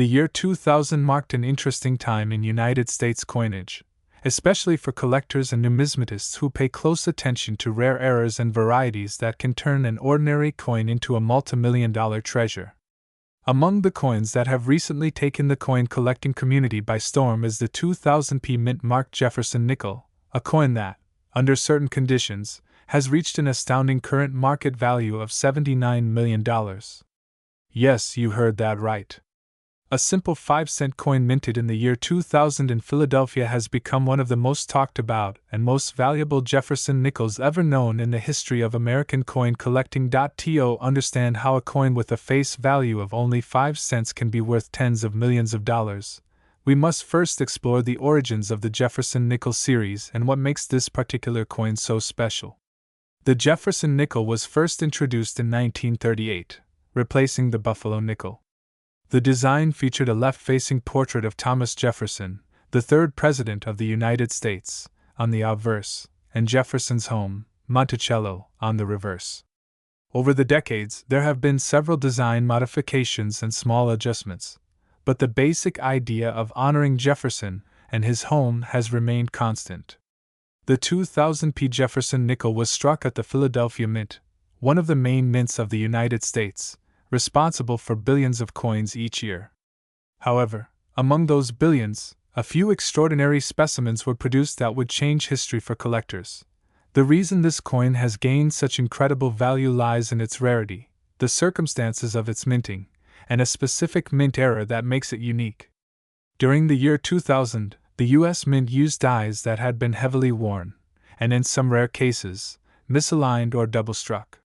The year 2000 marked an interesting time in United States coinage, especially for collectors and numismatists who pay close attention to rare errors and varieties that can turn an ordinary coin into a multimillion-dollar treasure. Among the coins that have recently taken the coin collecting community by storm is the 2000p mint-marked Jefferson nickel, a coin that, under certain conditions, has reached an astounding current market value of $79 million. Yes, you heard that right. A simple 5-cent coin minted in the year 2000 in Philadelphia has become one of the most talked about and most valuable Jefferson nickels ever known in the history of American coin collecting. To understand how a coin with a face value of only 5 cents can be worth tens of millions of dollars, we must first explore the origins of the Jefferson nickel series and what makes this particular coin so special. The Jefferson nickel was first introduced in 1938, replacing the Buffalo nickel. The design featured a left-facing portrait of Thomas Jefferson, the third President of the United States, on the obverse, and Jefferson's home, Monticello, on the reverse. Over the decades, there have been several design modifications and small adjustments, but the basic idea of honoring Jefferson and his home has remained constant. The 2000p Jefferson nickel was struck at the Philadelphia Mint, one of the main mints of the United States, responsible for billions of coins each year. However, among those billions, a few extraordinary specimens were produced that would change history for collectors. The reason this coin has gained such incredible value lies in its rarity, the circumstances of its minting, and a specific mint error that makes it unique. During the year 2000, the U.S. Mint used dies that had been heavily worn, and in some rare cases, misaligned or double-struck.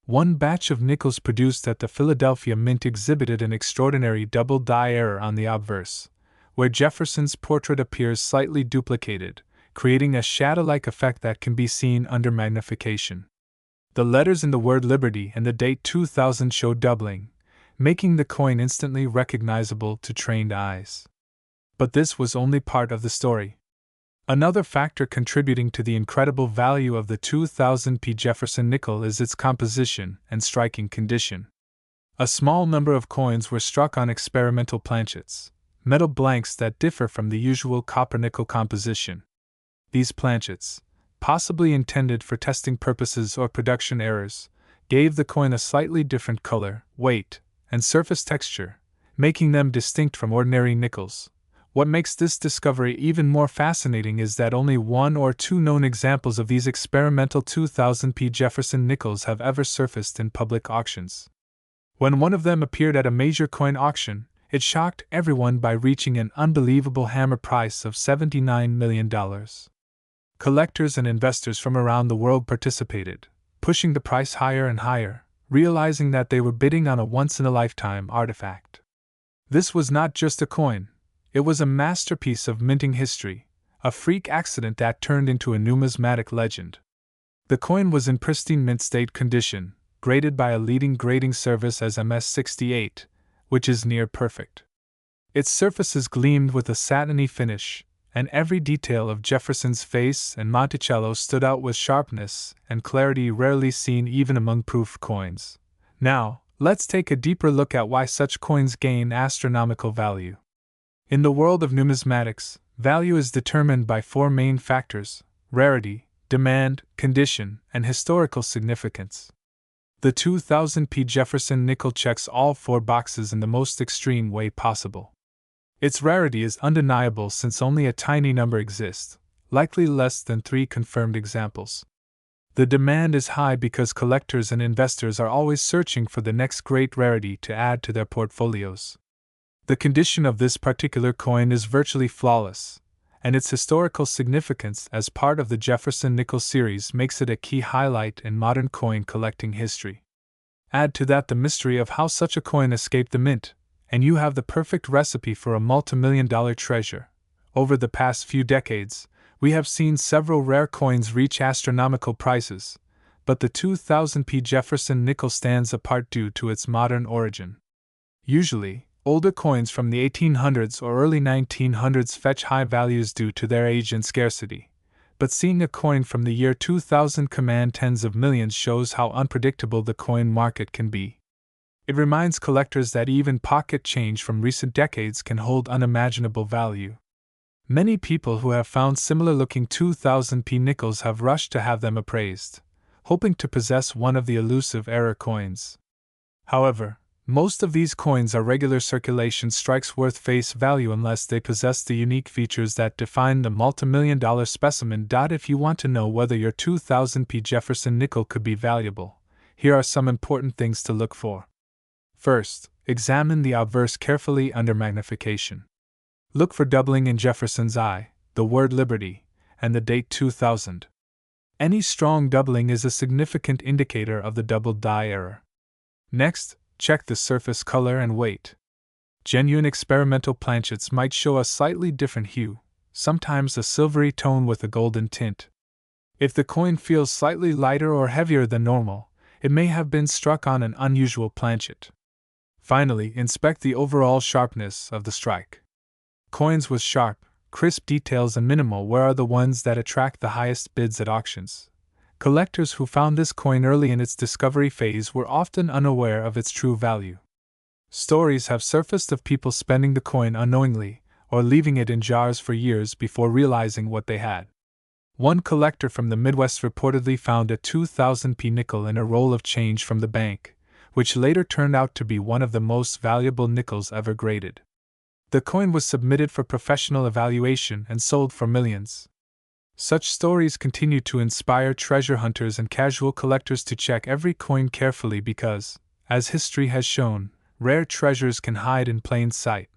One batch of nickels produced at the Philadelphia Mint exhibited an extraordinary double die error on the obverse, where Jefferson's portrait appears slightly duplicated, creating a shadow-like effect that can be seen under magnification. The letters in the word Liberty and the date 2000 show doubling, making the coin instantly recognizable to trained eyes. But this was only part of the story. Another factor contributing to the incredible value of the 2000p Jefferson nickel is its composition and striking condition. A small number of coins were struck on experimental planchets, metal blanks that differ from the usual copper-nickel composition. These planchets, possibly intended for testing purposes or production errors, gave the coin a slightly different color, weight, and surface texture, making them distinct from ordinary nickels. What makes this discovery even more fascinating is that only one or two known examples of these experimental 2000p Jefferson nickels have ever surfaced in public auctions. When one of them appeared at a major coin auction, it shocked everyone by reaching an unbelievable hammer price of $79 million. Collectors and investors from around the world participated, pushing the price higher and higher, realizing that they were bidding on a once-in-a-lifetime artifact. This was not just a coin. It was a masterpiece of minting history, a freak accident that turned into a numismatic legend. The coin was in pristine mint state condition, graded by a leading grading service as MS-68, which is near perfect. Its surfaces gleamed with a satiny finish, and every detail of Jefferson's face and Monticello stood out with sharpness and clarity rarely seen even among proof coins. Now, let's take a deeper look at why such coins gain astronomical value. In the world of numismatics, value is determined by four main factors: rarity, demand, condition, and historical significance. The 2000p Jefferson nickel checks all four boxes in the most extreme way possible. Its rarity is undeniable since only a tiny number exists, likely less than 3 confirmed examples. The demand is high because collectors and investors are always searching for the next great rarity to add to their portfolios. The condition of this particular coin is virtually flawless, and its historical significance as part of the Jefferson nickel series makes it a key highlight in modern coin collecting history. Add to that the mystery of how such a coin escaped the mint, and you have the perfect recipe for a multimillion-dollar treasure. Over the past few decades, we have seen several rare coins reach astronomical prices, but the 2000p Jefferson nickel stands apart due to its modern origin. Usually, older coins from the 1800s or early 1900s fetch high values due to their age and scarcity, but seeing a coin from the year 2000 command tens of millions shows how unpredictable the coin market can be. It reminds collectors that even pocket change from recent decades can hold unimaginable value. Many people who have found similar-looking 2000p nickels have rushed to have them appraised, hoping to possess one of the elusive error coins. However, most of these coins are regular circulation strikes worth face value unless they possess the unique features that define the multimillion-dollar specimen. If you want to know whether your 2000p Jefferson nickel could be valuable, here are some important things to look for. First, examine the obverse carefully under magnification. Look for doubling in Jefferson's eye, the word Liberty, and the date 2000. Any strong doubling is a significant indicator of the doubled die error. Next, check the surface color and weight. Genuine experimental planchets might show a slightly different hue, sometimes a silvery tone with a golden tint. If the coin feels slightly lighter or heavier than normal, it may have been struck on an unusual planchet. Finally, inspect the overall sharpness of the strike. Coins with sharp, crisp details and minimal wear are the ones that attract the highest bids at auctions. Collectors who found this coin early in its discovery phase were often unaware of its true value. Stories have surfaced of people spending the coin unknowingly, or leaving it in jars for years before realizing what they had. One collector from the Midwest reportedly found a 2000p nickel in a roll of change from the bank, which later turned out to be one of the most valuable nickels ever graded. The coin was submitted for professional evaluation and sold for millions. Such stories continue to inspire treasure hunters and casual collectors to check every coin carefully because, as history has shown, rare treasures can hide in plain sight.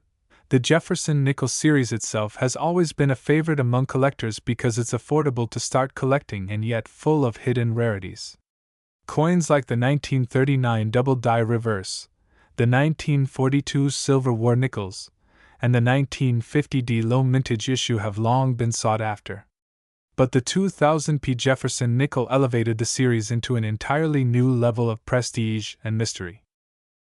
The Jefferson nickel series itself has always been a favorite among collectors because it's affordable to start collecting and yet full of hidden rarities. Coins like the 1939 double die reverse, the 1942 Silver War nickels, and the 1950D low mintage issue have long been sought after. But the 2000p Jefferson nickel elevated the series into an entirely new level of prestige and mystery.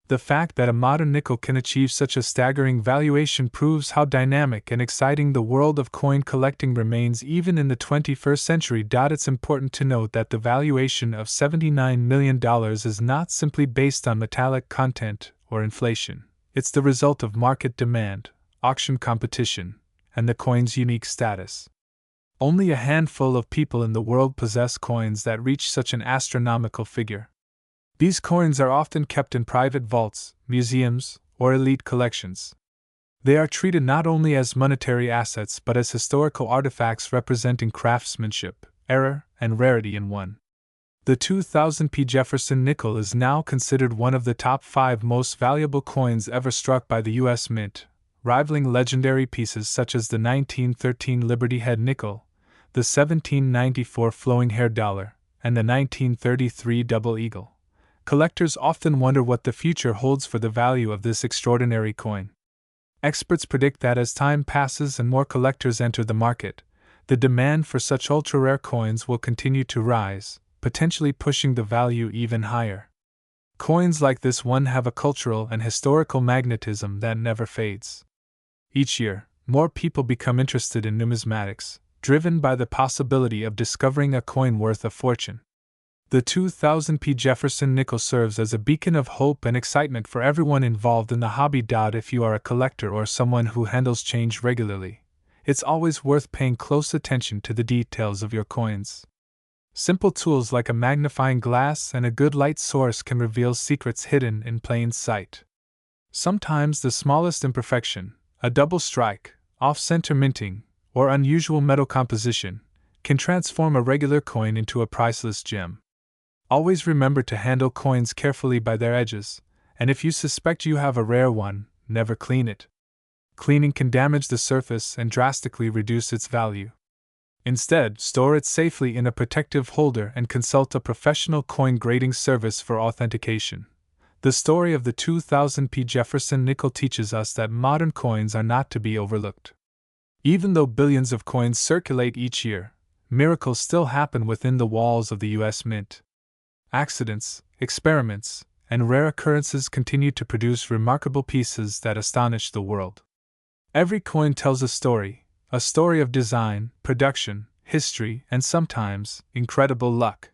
The fact that a modern nickel can achieve such a staggering valuation proves how dynamic and exciting the world of coin collecting remains even in the 21st century. It's important to note that the valuation of $79 million is not simply based on metallic content or inflation. It's the result of market demand, auction competition, and the coin's unique status. Only a handful of people in the world possess coins that reach such an astronomical figure. These coins are often kept in private vaults, museums, or elite collections. They are treated not only as monetary assets but as historical artifacts representing craftsmanship, error, and rarity in one. The 2000p Jefferson nickel is now considered one of the top 5 most valuable coins ever struck by the U.S. Mint, rivaling legendary pieces such as the 1913 Liberty Head nickel, the 1794 Flowing Hair dollar, and the 1933 Double Eagle. Collectors often wonder what the future holds for the value of this extraordinary coin. Experts predict that as time passes and more collectors enter the market, the demand for such ultra-rare coins will continue to rise, potentially pushing the value even higher. Coins like this one have a cultural and historical magnetism that never fades. Each year, more people become interested in numismatics, driven by the possibility of discovering a coin worth a fortune. The 2000p Jefferson nickel serves as a beacon of hope and excitement for everyone involved in the hobby. If you are a collector or someone who handles change regularly, it's always worth paying close attention to the details of your coins. Simple tools like a magnifying glass and a good light source can reveal secrets hidden in plain sight. Sometimes the smallest imperfection, a double strike, off-center minting, or unusual metal composition, can transform a regular coin into a priceless gem. Always remember to handle coins carefully by their edges, and if you suspect you have a rare one, never clean it. Cleaning can damage the surface and drastically reduce its value. Instead, store it safely in a protective holder and consult a professional coin grading service for authentication. The story of the 2000p Jefferson nickel teaches us that modern coins are not to be overlooked. Even though billions of coins circulate each year, miracles still happen within the walls of the U.S. Mint. Accidents, experiments, and rare occurrences continue to produce remarkable pieces that astonish the world. Every coin tells a story of design, production, history, and sometimes, incredible luck.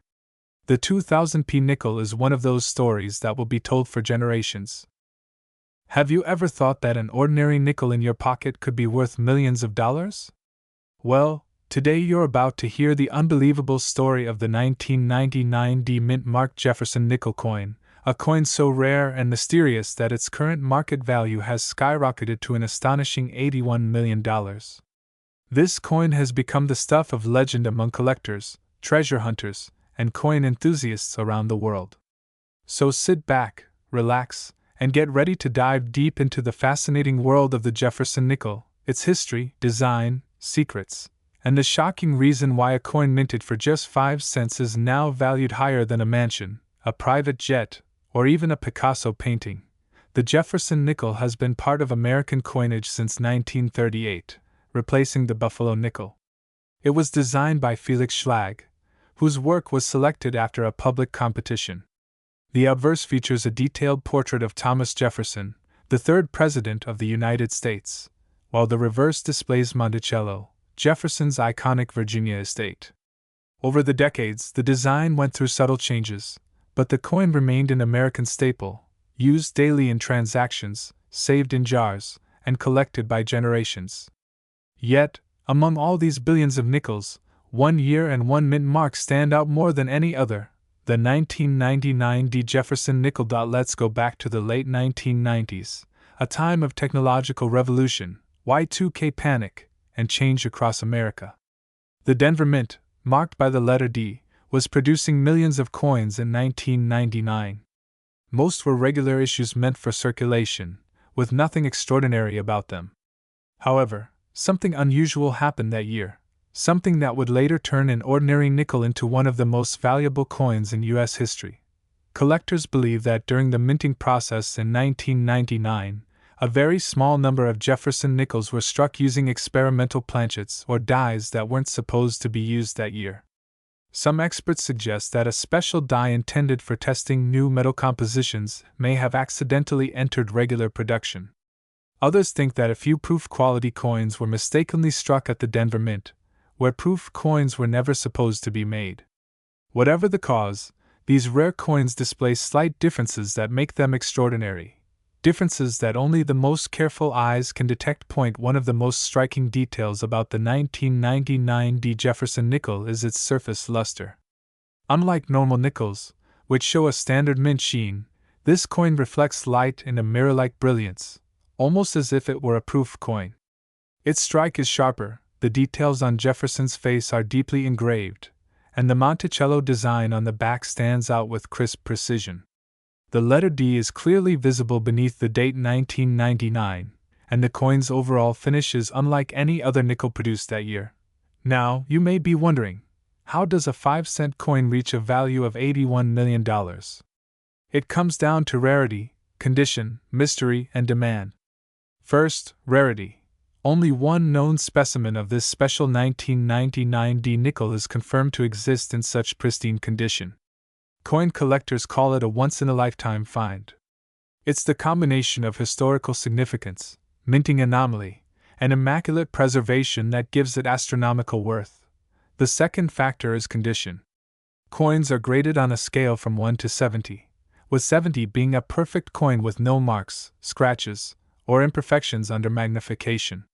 The 2000p nickel is one of those stories that will be told for generations. Have you ever thought that an ordinary nickel in your pocket could be worth millions of dollars? Well, today you're about to hear the unbelievable story of the 1999 D-Mint-marked Jefferson nickel coin, a coin so rare and mysterious that its current market value has skyrocketed to an astonishing $81 million. This coin has become the stuff of legend among collectors, treasure hunters, and coin enthusiasts around the world. So sit back, relax, and get ready to dive deep into the fascinating world of the Jefferson nickel, its history, design, secrets, and the shocking reason why a coin minted for just 5 cents is now valued higher than a mansion, a private jet, or even a Picasso painting. The Jefferson nickel has been part of American coinage since 1938, replacing the Buffalo nickel. It was designed by Felix Schlag, whose work was selected after a public competition. The obverse features a detailed portrait of Thomas Jefferson, the third President of the United States, while the reverse displays Monticello, Jefferson's iconic Virginia estate. Over the decades, the design went through subtle changes, but the coin remained an American staple, used daily in transactions, saved in jars, and collected by generations. Yet, among all these billions of nickels, 1 year and 1 mint marks stand out more than any other, the 1999 D. Jefferson nickel. Let's go back to the late 1990s, a time of technological revolution, Y2K panic, and change across America. The Denver Mint, marked by the letter D, was producing millions of coins in 1999. Most were regular issues meant for circulation, with nothing extraordinary about them. However, something unusual happened that year. Something that would later turn an ordinary nickel into one of the most valuable coins in U.S. history. Collectors believe that during the minting process in 1999, a very small number of Jefferson nickels were struck using experimental planchets or dies that weren't supposed to be used that year. Some experts suggest that a special die intended for testing new metal compositions may have accidentally entered regular production. Others think that a few proof-quality coins were mistakenly struck at the Denver Mint, where proof coins were never supposed to be made. Whatever the cause, these rare coins display slight differences that make them extraordinary. Differences that only the most careful eyes can detect. One of the most striking details about the 1999 D. Jefferson nickel is its surface luster. Unlike normal nickels, which show a standard mint sheen, this coin reflects light in a mirror-like brilliance, almost as if it were a proof coin. Its strike is sharper, the details on Jefferson's face are deeply engraved, and the Monticello design on the back stands out with crisp precision. The letter D is clearly visible beneath the date 1999, and the coin's overall finish is unlike any other nickel produced that year. Now, you may be wondering, how does a 5-cent coin reach a value of $81 million? It comes down to rarity, condition, mystery, and demand. First, rarity. Only one known specimen of this special 1999 D nickel is confirmed to exist in such pristine condition. Coin collectors call it a once-in-a-lifetime find. It's the combination of historical significance, minting anomaly, and immaculate preservation that gives it astronomical worth. The second factor is condition. Coins are graded on a scale from 1 to 70, with 70 being a perfect coin with no marks, scratches, or imperfections under magnification.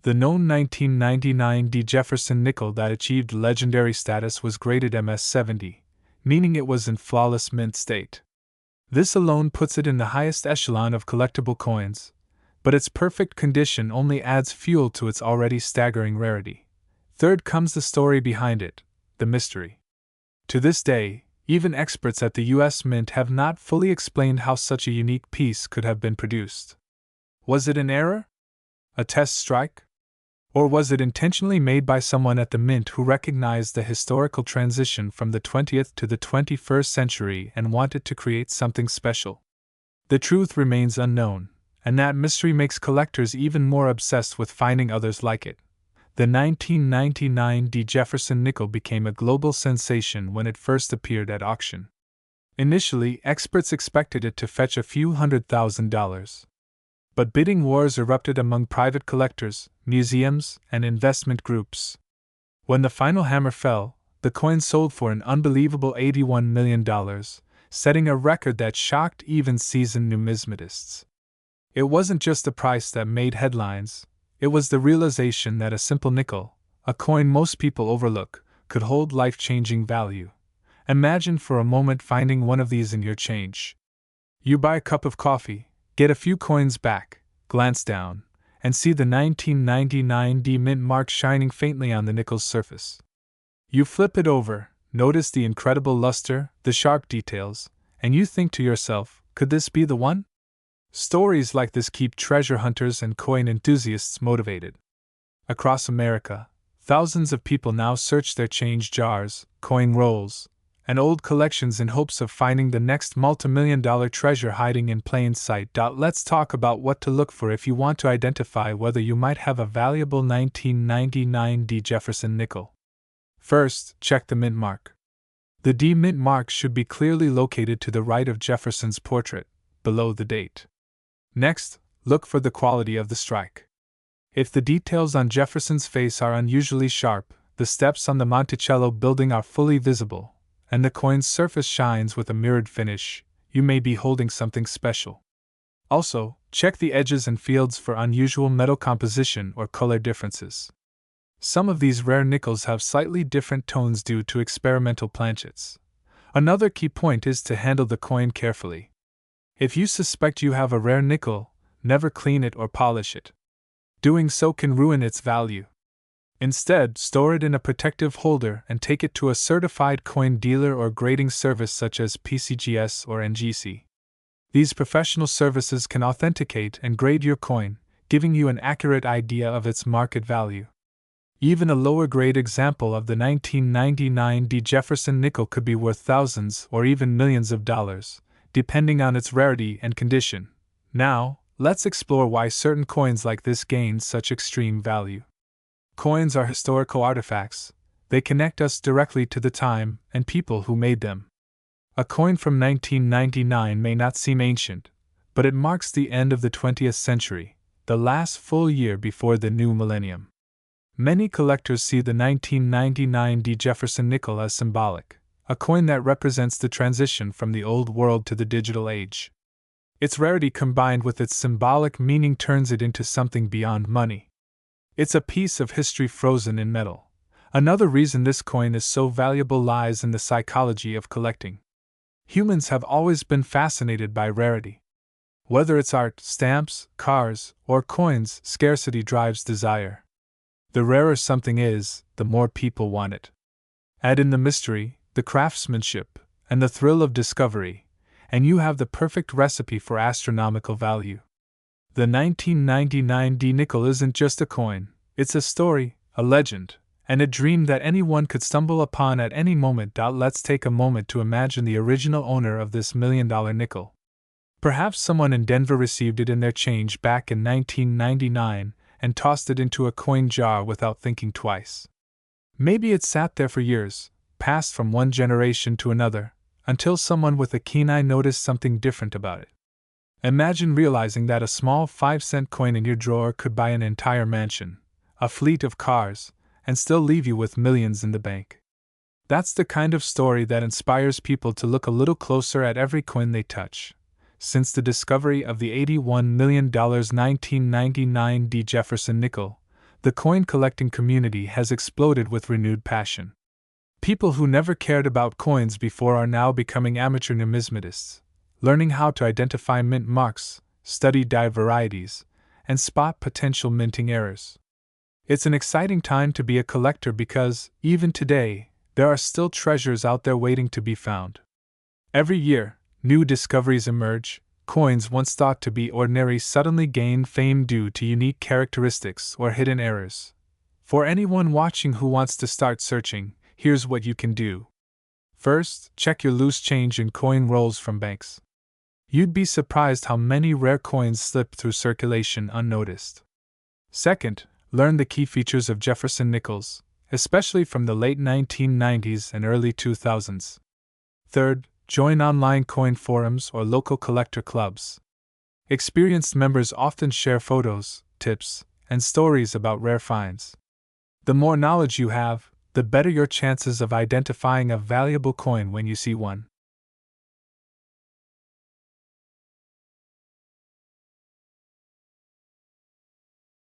The known 1999 D. Jefferson nickel that achieved legendary status was graded MS-70, meaning it was in flawless mint state. This alone puts it in the highest echelon of collectible coins, but its perfect condition only adds fuel to its already staggering rarity. Third comes the story behind it, the mystery. To this day, even experts at the U.S. Mint have not fully explained how such a unique piece could have been produced. Was it an error? A test strike? Or was it intentionally made by someone at the Mint who recognized the historical transition from the 20th to the 21st century and wanted to create something special? The truth remains unknown, and that mystery makes collectors even more obsessed with finding others like it. The 1999 D. Jefferson nickel became a global sensation when it first appeared at auction. Initially, experts expected it to fetch a few $100,000. But bidding wars erupted among private collectors, museums, and investment groups. When the final hammer fell, the coin sold for an unbelievable $81 million, setting a record that shocked even seasoned numismatists. It wasn't just the price that made headlines, it was the realization that a simple nickel, a coin most people overlook, could hold life-changing value. Imagine for a moment finding one of these in your change. You buy a cup of coffee, get a few coins back, glance down, and see the 1999 D mint mark shining faintly on the nickel's surface. You flip it over, notice the incredible luster, the sharp details, and you think to yourself, could this be the one? Stories like this keep treasure hunters and coin enthusiasts motivated. Across America, thousands of people now search their change jars, coin rolls, and old collections in hopes of finding the next multimillion-dollar treasure hiding in plain sight. Let's talk about what to look for if you want to identify whether you might have a valuable 1999 D Jefferson nickel. First, check the mint mark. The D mint mark should be clearly located to the right of Jefferson's portrait, below the date. Next, look for the quality of the strike. If the details on Jefferson's face are unusually sharp, the steps on the Monticello building are fully visible, and the coin's surface shines with a mirrored finish, you may be holding something special. Also, check the edges and fields for unusual metal composition or color differences. Some of these rare nickels have slightly different tones due to experimental planchets. Another key point is to handle the coin carefully. If you suspect you have a rare nickel, never clean it or polish it. Doing so can ruin its value. Instead, store it in a protective holder and take it to a certified coin dealer or grading service such as PCGS or NGC. These professional services can authenticate and grade your coin, giving you an accurate idea of its market value. Even a lower grade example of the 1999 D Jefferson nickel could be worth thousands or even millions of dollars, depending on its rarity and condition. Now, let's explore why certain coins like this gain such extreme value. Coins are historical artifacts. They connect us directly to the time and people who made them. A coin from 1999 may not seem ancient, but it marks the end of the 20th century, the last full year before the new millennium. Many collectors see the 1999 D Jefferson nickel as symbolic, a coin that represents the transition from the old world to the digital age. Its rarity combined with its symbolic meaning turns it into something beyond money. It's a piece of history frozen in metal. Another reason this coin is so valuable lies in the psychology of collecting. Humans have always been fascinated by rarity. Whether it's art, stamps, cars, or coins, scarcity drives desire. The rarer something is, the more people want it. Add in the mystery, the craftsmanship, and the thrill of discovery, and you have the perfect recipe for astronomical value. The 1999 D nickel isn't just a coin, it's a story, a legend, and a dream that anyone could stumble upon at any moment. Let's take a moment to imagine the original owner of this $1 million nickel. Perhaps someone in Denver received it in their change back in 1999 and tossed it into a coin jar without thinking twice. Maybe it sat there for years, passed from one generation to another, until someone with a keen eye noticed something different about it. Imagine realizing that a small 5-cent coin in your drawer could buy an entire mansion, a fleet of cars, and still leave you with millions in the bank. That's the kind of story that inspires people to look a little closer at every coin they touch. Since the discovery of the $81 million 1999 D Jefferson nickel, the coin collecting community has exploded with renewed passion. People who never cared about coins before are now becoming amateur numismatists, learning how to identify mint marks, study die varieties, and spot potential minting errors. It's an exciting time to be a collector because, even today, there are still treasures out there waiting to be found. Every year, new discoveries emerge. Coins once thought to be ordinary suddenly gain fame due to unique characteristics or hidden errors. For anyone watching who wants to start searching, here's what you can do. First, check your loose change in coin rolls from banks. You'd be surprised how many rare coins slip through circulation unnoticed. Second, learn the key features of Jefferson nickels, especially from the late 1990s and early 2000s. Third, join online coin forums or local collector clubs. Experienced members often share photos, tips, and stories about rare finds. The more knowledge you have, the better your chances of identifying a valuable coin when you see one.